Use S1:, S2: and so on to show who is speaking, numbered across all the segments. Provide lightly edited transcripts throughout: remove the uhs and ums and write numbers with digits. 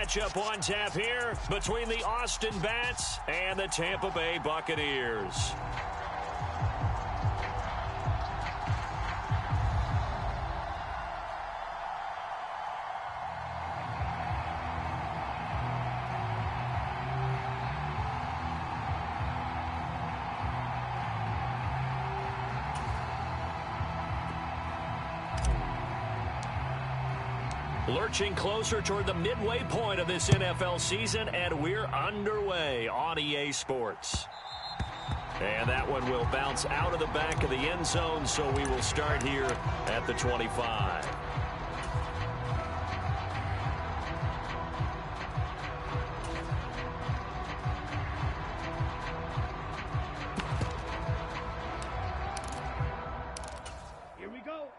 S1: matchup on tap here between the Austin Bats and the Tampa Bay Buccaneers. Lurching closer toward the midway point of this NFL season, and we're underway on EA Sports. And that one will bounce out of the back of the end zone, so we will start here at the 25.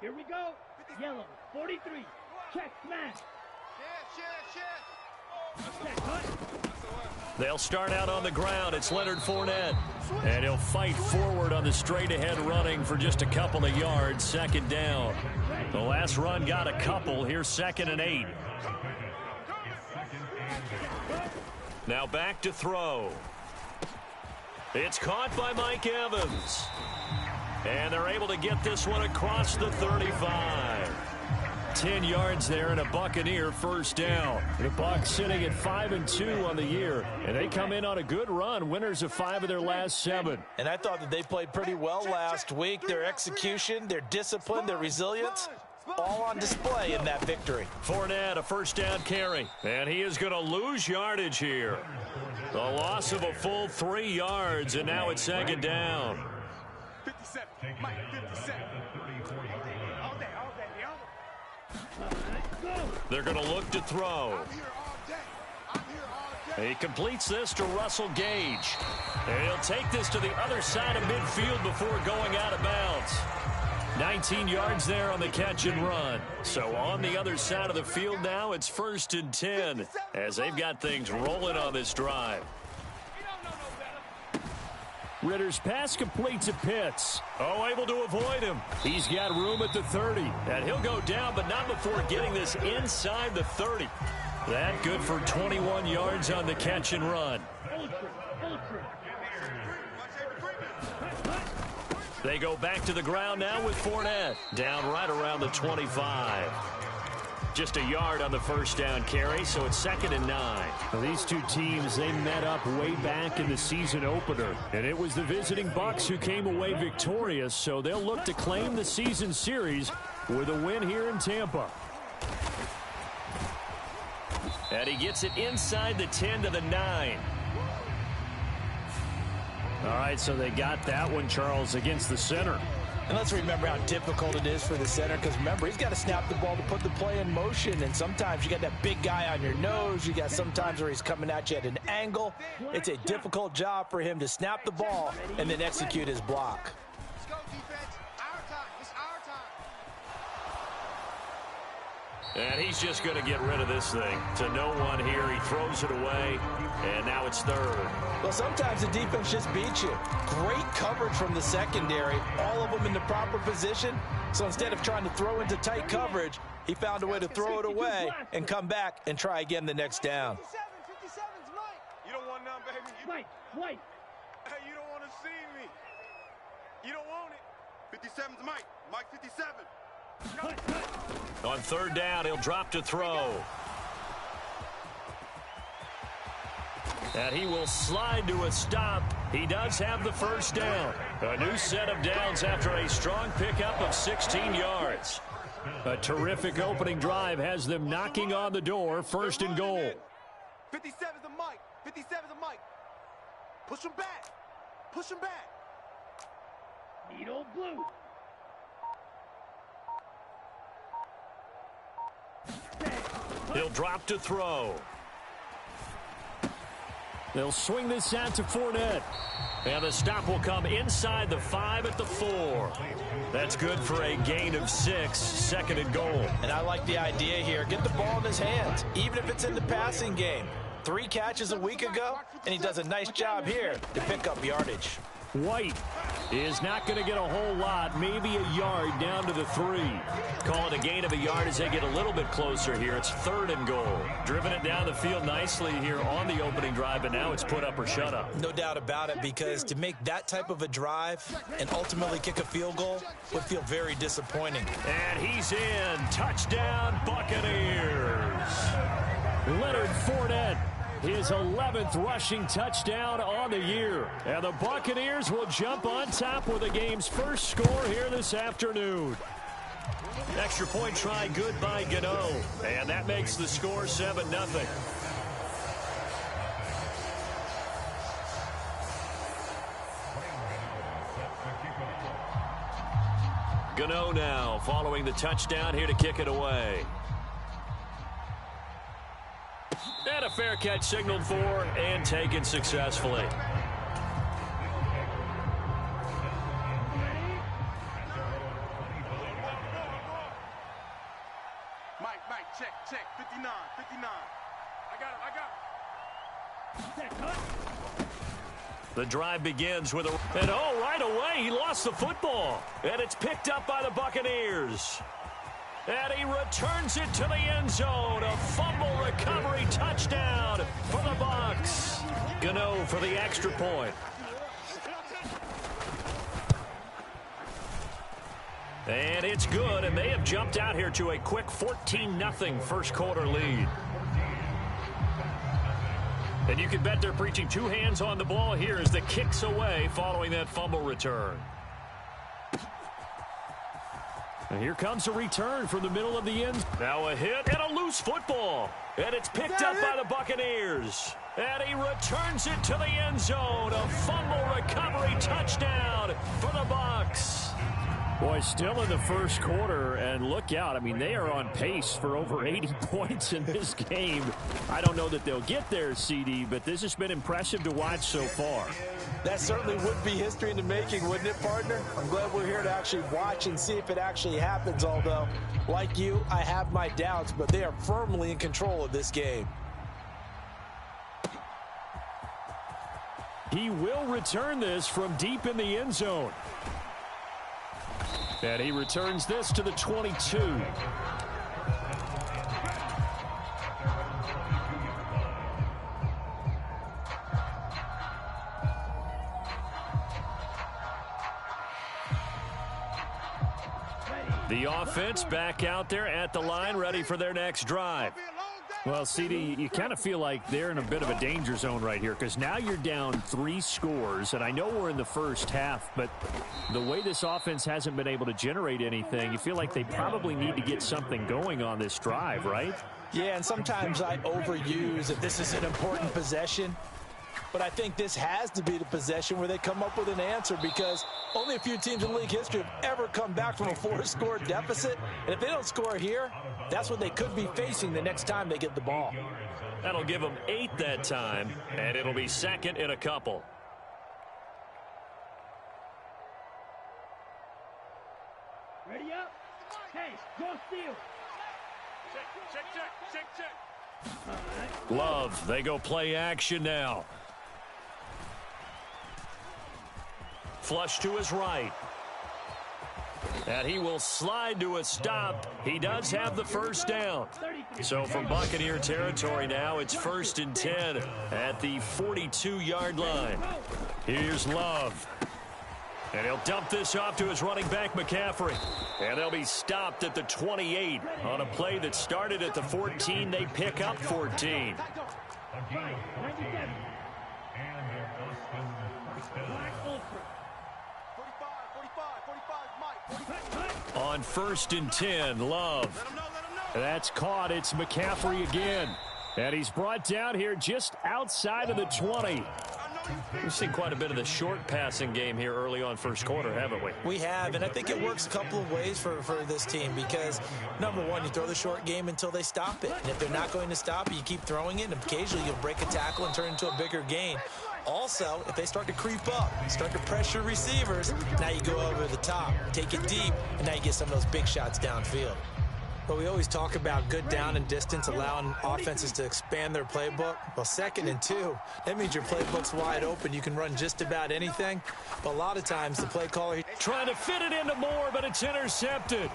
S2: Here we go. Yellow, 43. Check, smash.
S1: They'll start out on the ground. It's Leonard Fournette. And he'll fight forward on the straight-ahead running for just a couple of yards. Second down. The last run got a couple. Here's 2nd and 8. Now back to throw. It's caught by Mike Evans. And they're able to get this one across the 35. 10 yards there and a Buccaneer first down. The Bucs sitting at 5-2 on the year, and they come in on a good run, winners of 5 of their last 7.
S3: And I thought that they played pretty well last week. Their execution, their discipline, their resilience, all on display in that victory.
S1: Fournette, a first down carry, and he is going to lose yardage here. The loss of a full 3 yards, and now it's 2nd down.
S4: 57, Mike, 57.
S1: They're going to look to throw. He completes this to Russell Gage. And he'll take this to the other side of midfield before going out of bounds. 19 yards there on the catch and run. So on the other side of the field now, it's 1st and 10 as they've got things rolling on this drive. Ritter's pass completes at Pitts. Oh, able to avoid him. He's got room at the 30. And he'll go down, but not before getting this inside the 30. That good for 21 yards on the catch and run. They go back to the ground now with Fournette. Down right around the 25. Just a yard on the first down carry, so it's 2nd and 9. Now, these two teams, they met up way back in the season opener. And it was the visiting Bucs who came away victorious, so they'll look to claim the season series with a win here in Tampa. And he gets it inside the 10 to the 9. All right, so they got that one, Charles, against the center.
S3: And let's remember how difficult it is for the center, because remember, he's got to snap the ball to put the play in motion, and sometimes you got that big guy on your nose. You got sometimes where he's coming at you at an angle. It's a difficult job for him to snap the ball and then execute his block.
S4: Let's go, defense. Our time. It's our time.
S1: And he's just going to get rid of this thing. To no one here. He throws it away, and now it's 3rd.
S3: Well, sometimes the defense just beats you. Great coverage from the secondary, all of them in the proper position. So instead of trying to throw into tight coverage, he found a way to throw it away and come back and try again the next down.
S4: 57's Mike. You don't want none, baby.
S2: Mike.
S4: Hey, you don't want to see me. You don't want it. 57's Mike. Mike 57.
S1: On 3rd down, he'll drop to throw. And he will slide to a stop. He does have the first down. A new set of downs after a strong pickup of 16 yards. A terrific opening drive has them knocking on the door. 1st and goal.
S4: 57's a Mike. 57's a Mike. Push him back. Push him back.
S2: Need old blue.
S1: He'll drop to throw. They'll swing this out to Fournette. And the stop will come inside the 5 at the 4. That's good for a gain of 6, 2nd and goal.
S3: And I like the idea here. Get the ball in his hands, even if it's in the passing game. 3 catches a week ago, and he does a nice job here to pick up yardage.
S1: White is not going to get a whole lot, maybe a yard down to the 3. Call it a gain of a yard as they get a little bit closer here. It's 3rd and goal. Driven it down the field nicely here on the opening drive, but now it's put up or shut up.
S3: No doubt about it, because to make that type of a drive and ultimately kick a field goal would feel very disappointing.
S1: And he's in. Touchdown, Buccaneers. Leonard Fournette, his 11th rushing touchdown on the year. And the Buccaneers will jump on top with the game's first score here this afternoon. Extra point try good by Gano. And that makes the score 7-0. Gano now following the touchdown here to kick it away. And a fair catch signaled for and taken successfully.
S4: Mike, check, 59. I got it.
S1: The drive begins with and right away he lost the football. And it's picked up by the Buccaneers. And he returns it to the end zone. A fumble recovery touchdown for the Bucs. Gano for the extra point. And it's good, and they have jumped out here to a quick 14-0 first quarter lead. And you can bet they're preaching 2 hands on the ball here as the kick's away following that fumble return. And here comes a return from the middle of the end. Now a hit and a loose football. And it's picked up by the Buccaneers. And he returns it to the end zone. A fumble recovery touchdown for the Bucs. Boy, still in the first quarter, and look out. I mean, they are on pace for over 80 points in this game. I don't know that they'll get there, CD, but this has been impressive to watch so far.
S3: That certainly would be history in the making, wouldn't it, partner? I'm glad we're here to actually watch and see if it actually happens, although, like you, I have my doubts, but they are firmly in control of this game.
S1: He will return this from deep in the end zone. And he returns this to the 22. The offense back out there at the line, ready for their next drive. Well, CD, you kind of feel like they're in a bit of a danger zone right here because now you're down 3 scores, and I know we're in the first half, but the way this offense hasn't been able to generate anything, you feel like they probably need to get something going on this drive, right?
S3: Yeah, and sometimes I overuse if this is an important possession, but I think this has to be the possession where they come up with an answer because only a few teams in league history have ever come back from a 4-score deficit, and if they don't score here, that's what they could be facing the next time they get the ball.
S1: That'll give them 8 that time, and it'll be 2nd and a couple.
S2: Ready up? Hey, go steal.
S4: Check.
S1: Love, they go play action now. Flush to his right. And he will slide to a stop. He does have the first down. So from Buccaneer territory now, it's 1st and 10 at the 42-yard line. Here's Love. And he'll dump this off to his running back, McCaffrey. And they'll be stopped at the 28 on a play that started at the 14. They pick up 14. On 1st and 10, Love. That's caught. It's McCaffrey again. And he's brought down here just outside of the 20. We've seen quite a bit of the short passing game here early on first quarter, haven't we?
S3: We have, and I think it works a couple of ways for this team because, number one, you throw the short game until they stop it. And if they're not going to stop it, you keep throwing it, and occasionally you'll break a tackle and turn it into a bigger gain. Also, if they start to creep up, start to pressure receivers, now you go over the top, take it deep, and now you get some of those big shots downfield. But we always talk about good down and distance, allowing offenses to expand their playbook. Well, 2nd and 2, that means your playbook's wide open. You can run just about anything. But a lot of times the play caller...
S1: Trying to fit it into Moore, but it's intercepted.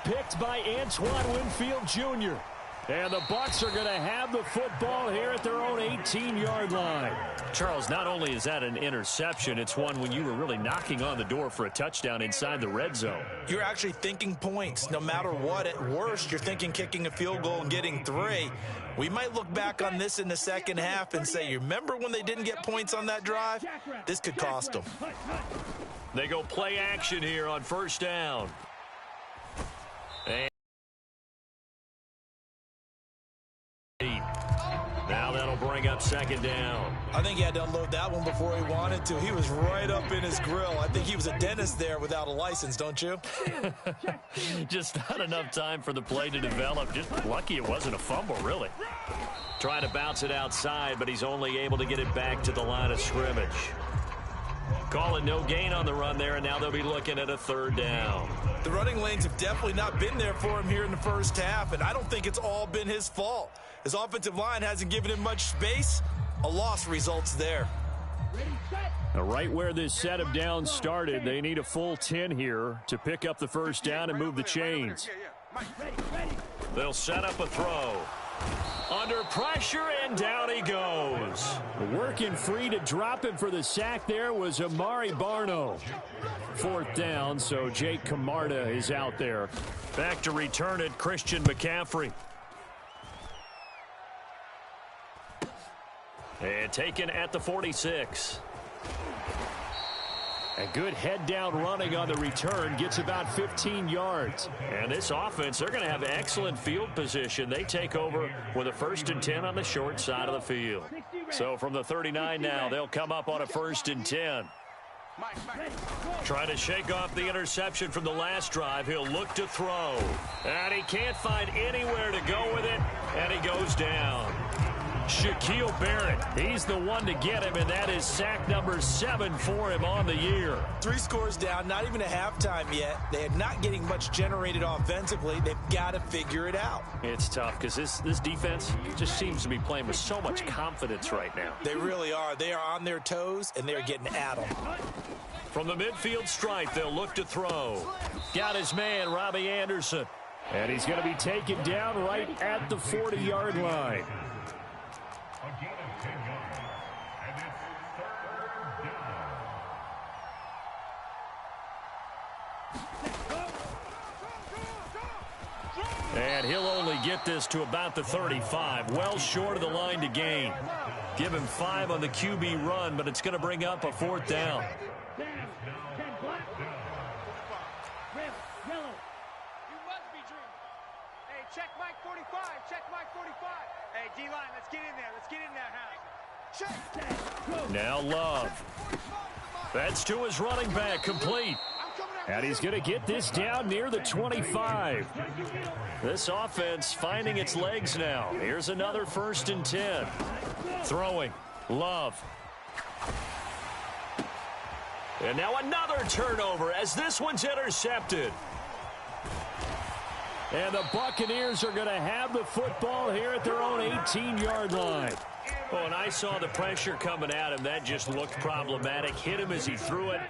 S1: Picked by Antoine Winfield Jr. And the Bucs are going to have the football here at their own 18-yard line. Charles, not only is that an interception, it's one when you were really knocking on the door for a touchdown inside the red zone.
S3: You're actually thinking points. No matter what, at worst, you're thinking kicking a field goal and getting 3. We might look back on this in the second half and say, you remember when they didn't get points on that drive? This could cost them.
S1: They go play action here on first down. Now that'll bring up second down.
S3: I think he had to unload that one before he wanted to. He was right up in his grill. I think he was a dentist there without a license, don't you?
S1: Just not enough time for the play to develop. Just lucky it wasn't a fumble, really. Trying to bounce it outside, but he's only able to get it back to the line of scrimmage. Call it no gain on the run there, and now they'll be looking at a 3rd down.
S3: The running lanes have definitely not been there for him here in the first half, and I don't think it's all been his fault. His offensive line hasn't given him much space. A loss results there.
S1: Now, right where this set of downs started, they need a full 10 here to pick up the first down and move the chains. They'll set up a throw. Under pressure, and down he goes. Working free to drop him for the sack there was Amari Barno. 4th down, so Jake Camarda is out there. Back to return it, Christian McCaffrey. And taken at the 46. A good head-down running on the return gets about 15 yards. And this offense, they're going to have excellent field position. They take over with a 1st and 10 on the short side of the field. So from the 39 now, they'll come up on a 1st and 10. Trying to shake off the interception from the last drive. He'll look to throw. And he can't find anywhere to go with it. And he goes down. Shaquille Barrett, he's the one to get him, and that is sack number 7 for him on the year.
S3: 3 scores down, not even a halftime yet. They are not getting much generated offensively. They've got to figure it out.
S1: It's tough because this defense just seems to be playing with so much confidence right now.
S3: They really are. They are on their toes, and they're getting at them.
S1: From the midfield stripe, they'll look to throw. Got his man, Robbie Anderson. And he's going to be taken down right at the 40-yard line. And he'll only get this to about the 35, well short of the line to gain. Give him 5 on the QB run, but it's going to bring up a 4th down.
S4: Hey, check Mike 45. Check Mike 45. Hey, D-line, let's get in there. Let's get in there, House. Check.
S1: Now Love. That's to his running back, complete. And he's going to get this down near the 25. This offense finding its legs now. Here's another 1st and 10. Throwing. Love. And now another turnover as this one's intercepted. And the Buccaneers are going to have the football here at their own 18-yard line. Oh, and I saw the pressure coming at him. That just looked problematic. Hit him as he threw it,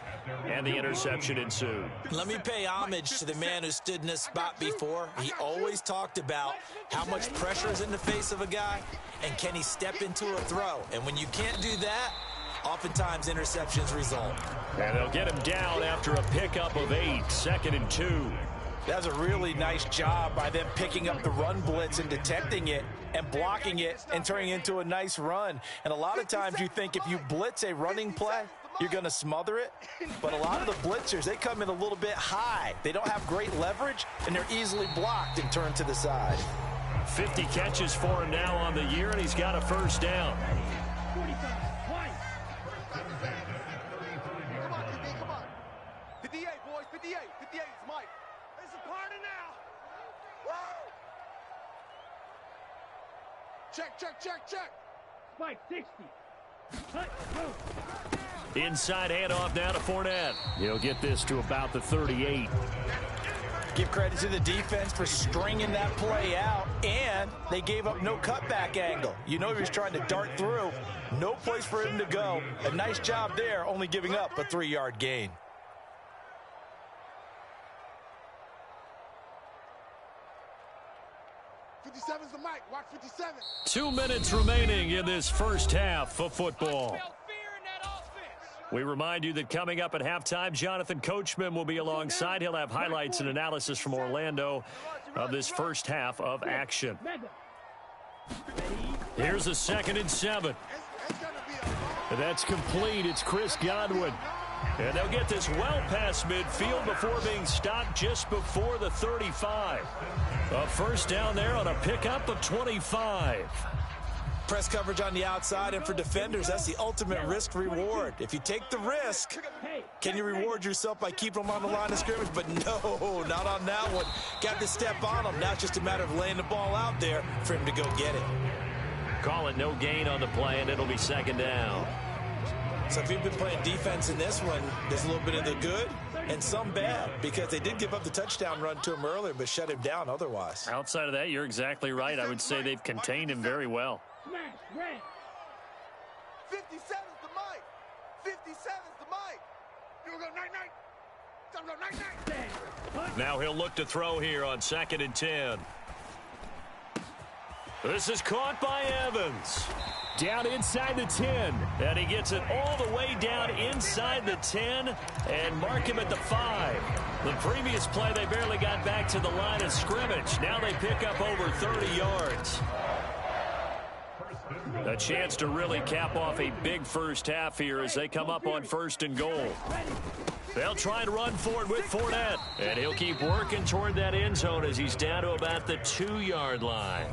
S1: and the interception ensued.
S3: Let me pay homage to the man who stood in this spot before. He always talked about how much pressure is in the face of a guy, and can he step into a throw. And when you can't do that, oftentimes interceptions result.
S1: And they'll get him down after a pickup of 8, 2nd and 2.
S3: That's a really nice job by them picking up the run blitz and detecting it and blocking it and turning it into a nice run. And a lot of times you think if you blitz a running play, you're going to smother it. But a lot of the blitzers, they come in a little bit high. They don't have great leverage, and they're easily blocked and turned to the side.
S1: 50 catches for him now on the year, and he's got a 1st down.
S4: Come on, DB, come on. 58, boys, 58. 58 is Mike. It's a party now. Woo! Check.
S2: Spike 60.
S1: Inside handoff now to Fournette. He'll get this to about the 38.
S3: Give credit to the defense for stringing that play out, and they gave up no cutback angle. You know he was trying to dart through. No place for him to go. A nice job there, only giving up a 3-yard gain.
S5: '57's the mic. Watch 57.
S1: 2 minutes remaining in this first half of football. We remind you that coming up at halftime, Jonathan Coachman will be alongside. He'll have highlights and analysis from Orlando of this first half of action. Here's a 2nd and 7. That's complete. It's Chris Godwin. And they'll get this well past midfield before being stopped just before the 35. A first down there on a pickup of 25.
S3: Press coverage on the outside, and for defenders, that's the ultimate risk-reward. If you take the risk, can you reward yourself by keeping them on the line of scrimmage? But no, not on that one. Got to step on them. Now it's just a matter of laying the ball out there for him to go get it.
S1: Call it no gain on the play, and it'll be 2nd down.
S3: So if you've been playing defense in this one, there's a little bit of the good and some bad, because they did give up the touchdown run to him earlier, but shut him down otherwise.
S1: Outside of that, you're exactly right. I would say they've contained him very well.
S5: 57's the mic. 57's the mic. You go night-night. Don't go night-night.
S1: Now he'll look to throw here on 2nd and 10. This is caught by Evans. Down inside the 10. And he gets it all the way down inside the 10 and mark him at the 5. The previous play, they barely got back to the line of scrimmage. Now they pick up over 30 yards. A chance to really cap off a big first half here as they come up on 1st and goal. They'll try and run forward with Fournette. And he'll keep working toward that end zone as he's down to about the 2-yard line.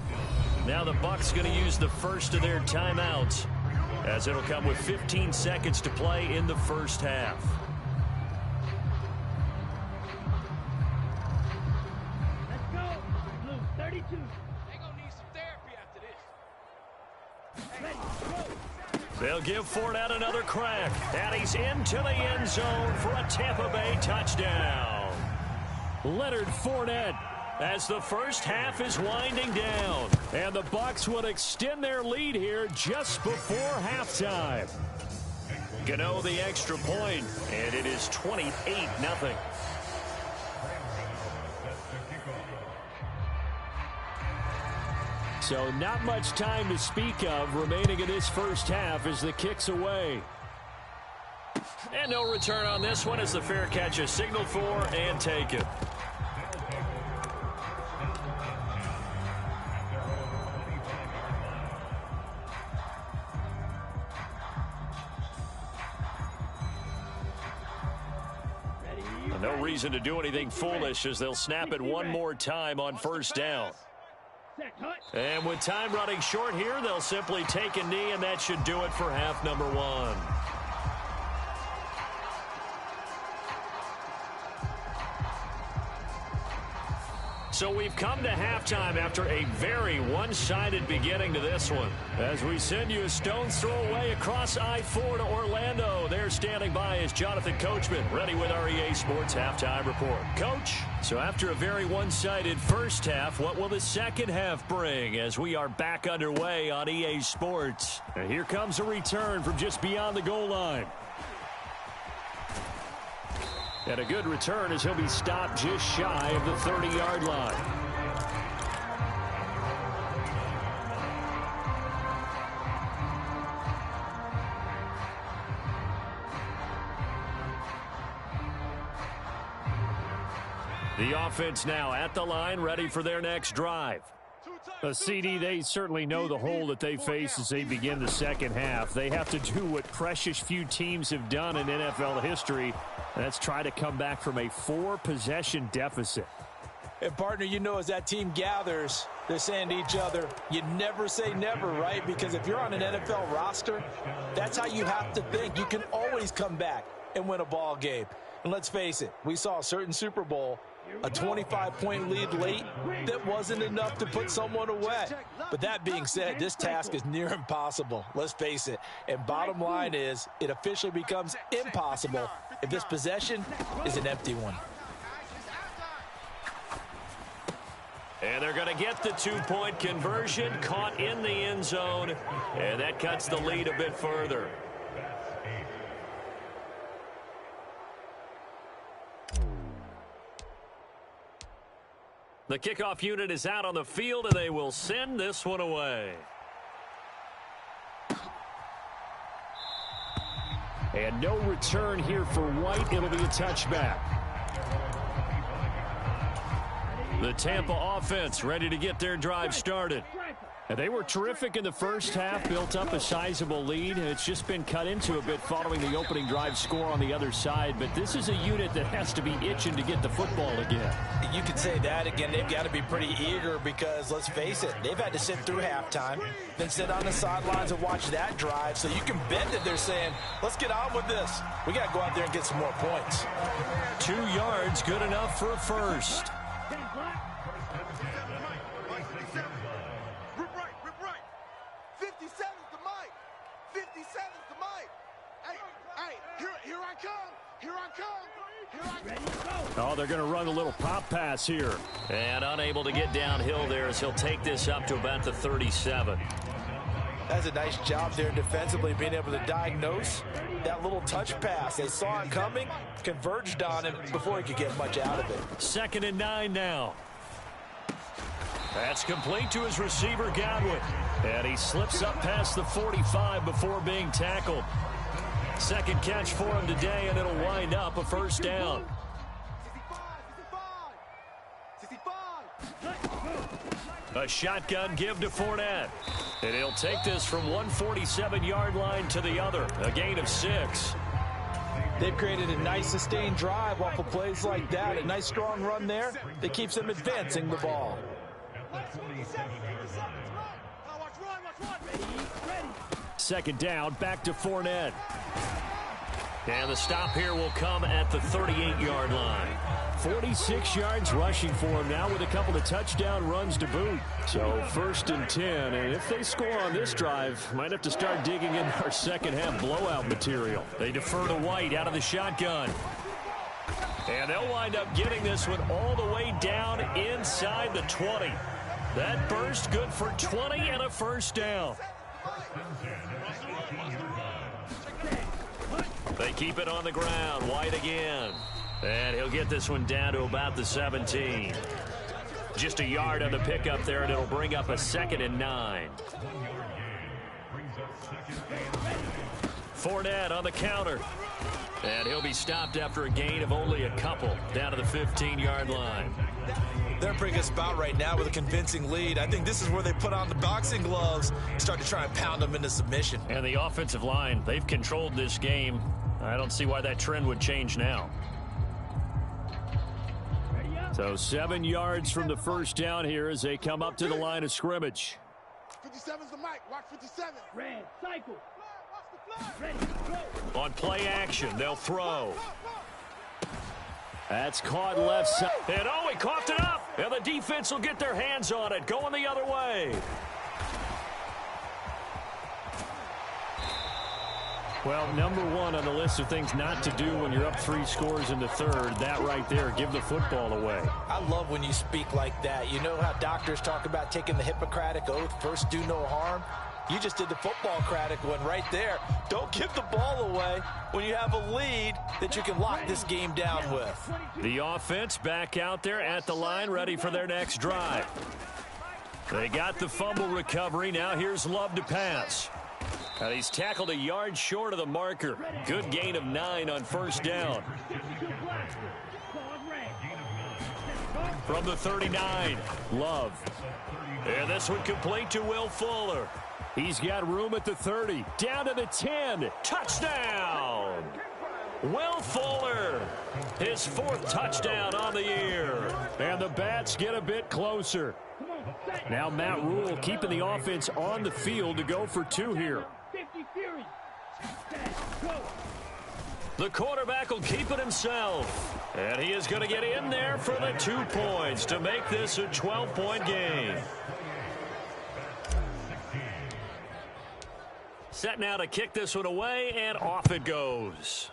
S1: Now the Bucs going to use the first of their timeouts, as it'll come with 15 seconds to play in the first half.
S2: Let's go. Blue 32.
S4: They're going to need some therapy after this.
S1: They'll give Fournette another crack. And he's into the end zone for a Tampa Bay touchdown. Leonard Fournette, as the first half is winding down. And the Bucs would extend their lead here just before halftime. Gano the extra point, and it is 28-0. So not much time to speak of remaining in this first half as the kick's away. And no return on this one as the fair catch is signaled for and taken. No reason to do anything foolish as they'll snap it one more time on 1st down. And with time running short here, they'll simply take a knee, and that should do it for half number 1. So we've come to halftime after a very one-sided beginning to this one. As we send you a stone's throw away across I-4 to Orlando. There standing by is Jonathan Coachman, ready with our EA Sports Halftime Report. Coach, so after a very one-sided first half, what will the second half bring as we are back underway on EA Sports? And here comes a return from just beyond the goal line. And a good return as he'll be stopped just shy of the 30-yard line. The offense now at the line, ready for their next drive. CD, they certainly know the hole that they face as they begin the second half. They have to do what precious few teams have done in NFL history. That's try to come back from a 4-possession deficit.
S3: And, partner, you know, as that team gathers, they're saying to each other, you never say never, right? Because if you're on an NFL roster, that's how you have to think. You can always come back and win a ball game. And let's face it, we saw a certain Super Bowl, a 25-point lead late that wasn't enough to put someone away. But that being said, this task is near impossible. Let's face it. And bottom line is, it officially becomes impossible if this possession is an empty one.
S1: And they're going to get the two-point conversion, caught in the end zone, and that cuts the lead a bit further. The kickoff unit is out on the field, and they will send this one away.
S6: And no return here for White. It'll be a touchback.
S1: The Tampa offense ready to get their drive started.
S6: And they were terrific in the first half, built up a sizable lead. It's just been cut into a bit following the opening drive score on the other side. But this is a unit that has to be itching to get the football again.
S3: You could say that again. They've got to be pretty eager because, let's face it, they've had to sit through halftime, then sit on the sidelines and watch that drive. So you can bet that they're saying, let's get on with this. We got to go out there and get some more points.
S1: 2 yards, good enough for a first.
S6: Oh, they're going to run a little pop pass here.
S1: And unable to get downhill there as he'll take this up to about the 37.
S3: That's a nice job there defensively, being able to diagnose that little touch pass. They saw it coming, converged on him before he could get much out of it.
S1: 2nd and 9 now. That's complete to his receiver, Godwin. And he slips up past the 45 before being tackled. Second catch for him today, and it'll wind up a first down. A shotgun give to Fournette. And he'll take this from 147-yard line to the other. A gain of 6.
S3: They've created a nice sustained drive off of plays like that. A nice strong run there that keeps them advancing the ball.
S6: Second down, back to Fournette.
S1: And the stop here will come at the 38-yard line.
S6: 46 yards rushing for him now with a couple of touchdown runs to boot. So 1st and 10, and if they score on this drive, might have to start digging in our second half blowout material.
S1: They defer to White out of the shotgun. And they'll wind up getting this one all the way down inside the 20. That burst good for 20 and a first down. They keep it on the ground. White again. And he'll get this one down to about the 17. Just a yard on the pickup there, and it'll bring up a 2nd and 9. Fournette on the counter. And he'll be stopped after a gain of only a couple down to the 15-yard line.
S3: They're in a pretty good spot right now with a convincing lead. I think this is where they put on the boxing gloves, start to try and pound them into submission.
S1: And the offensive line, they've controlled this game. I don't see why that trend would change now.
S6: So 7 yards from the first down here as they come up to the line of scrimmage.
S5: 57's the mic. Watch 57.
S2: Red, cycle.
S5: Watch the fly.
S2: Ready, go.
S1: On play action, they'll throw.
S6: That's caught left side.
S1: And oh, he coughed it up. And the defense will get their hands on it, going the other way.
S6: Well, number one on the list of things not to do when you're up 3 scores in the third, that right there, give the football away.
S3: I love when you speak like that. You know how doctors talk about taking the Hippocratic Oath, first do no harm? You just did the football-cratic one right there. Don't give the ball away when you have a lead that you can lock this game down with.
S1: The offense back out there at the line, ready for their next drive. They got the fumble recovery. Now here's Love to pass. And he's tackled a yard short of the marker. Good gain of 9 on first down. From the 39, Love. And this one complete to Will Fuller.
S6: He's got room at the 30. Down to the 10.
S1: Touchdown! Will Fuller, his 4th touchdown on the year.
S6: And the Bats get a bit closer. Now Matt Rule keeping the offense on the field to go for 2 here.
S1: The quarterback will keep it himself. And he is going to get in there for the 2 points to make this a 12-point game. Set now to kick this one away, and off it goes.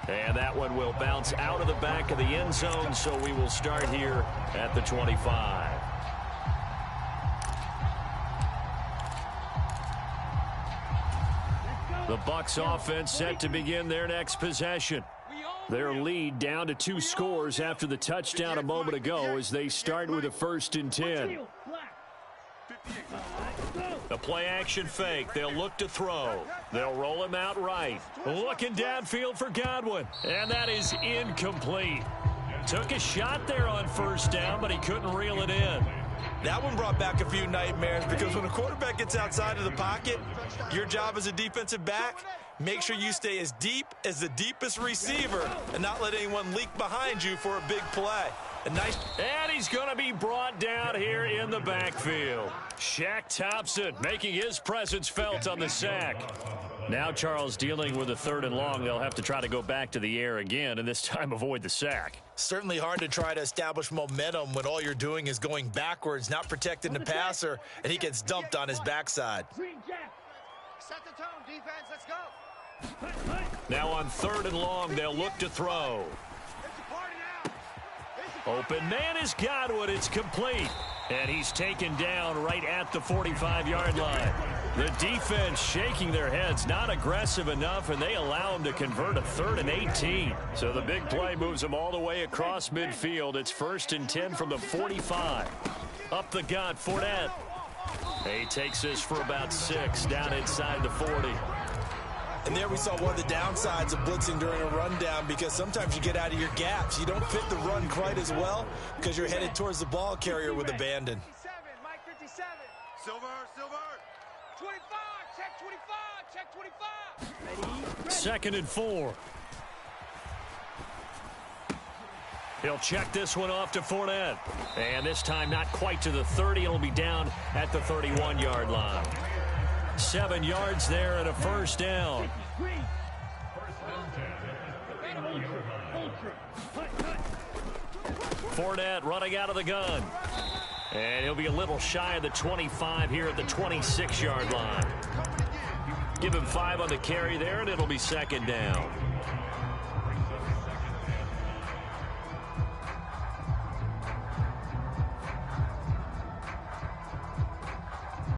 S1: And that one will bounce out of the back of the end zone, so we will start here at the 25. The Bucs offense set to begin their next possession. Their lead down to 2 scores after the touchdown a moment ago as they start with a 1st and 10. The play action fake. They'll look to throw. They'll roll him out right. Looking downfield for Godwin. And that is incomplete. Took a shot there on 1st down, but he couldn't reel it in.
S3: That one brought back a few nightmares because when a quarterback gets outside of the pocket, your job as a defensive back, make sure you stay as deep as the deepest receiver and not let anyone leak behind you for a big play. And
S1: he's going to be brought down here in the backfield. Shaq Thompson making his presence felt on the sack. Now Charles dealing with a 3rd and long. They'll have to try to go back to the air again and this time avoid the sack.
S3: Certainly hard to try to establish momentum when all you're doing is going backwards, not protecting the passer, and he gets dumped on his backside.
S4: Set the tone, defense. Let's go.
S1: Now on 3rd and long, they'll look to throw. Open man is Godwin. It's complete. And he's taken down right at the 45-yard line. The defense shaking their heads, not aggressive enough, and they allow him to convert a 3rd and 18. So the big play moves them all the way across midfield. It's 1st and 10 from the 45. Up the gut, Fournette. He takes this for about 6 down inside the 40.
S3: And there we saw one of the downsides of blitzing during a rundown because sometimes you get out of your gaps. You don't fit the run quite as well because you're headed towards the ball carrier with abandon.
S4: 57, Mike 57. Silver. 25, check 25, check 25.
S1: 2nd and 4. He'll check this one off to Fournette. And this time not quite to the 30. It'll be down at the 31-yard line. 7 yards there and a 1st down. Fournette running out of the gun. And he'll be a little shy of the 25 here at the 26-yard line. Give him 5 on the carry there, and it'll be 2nd down.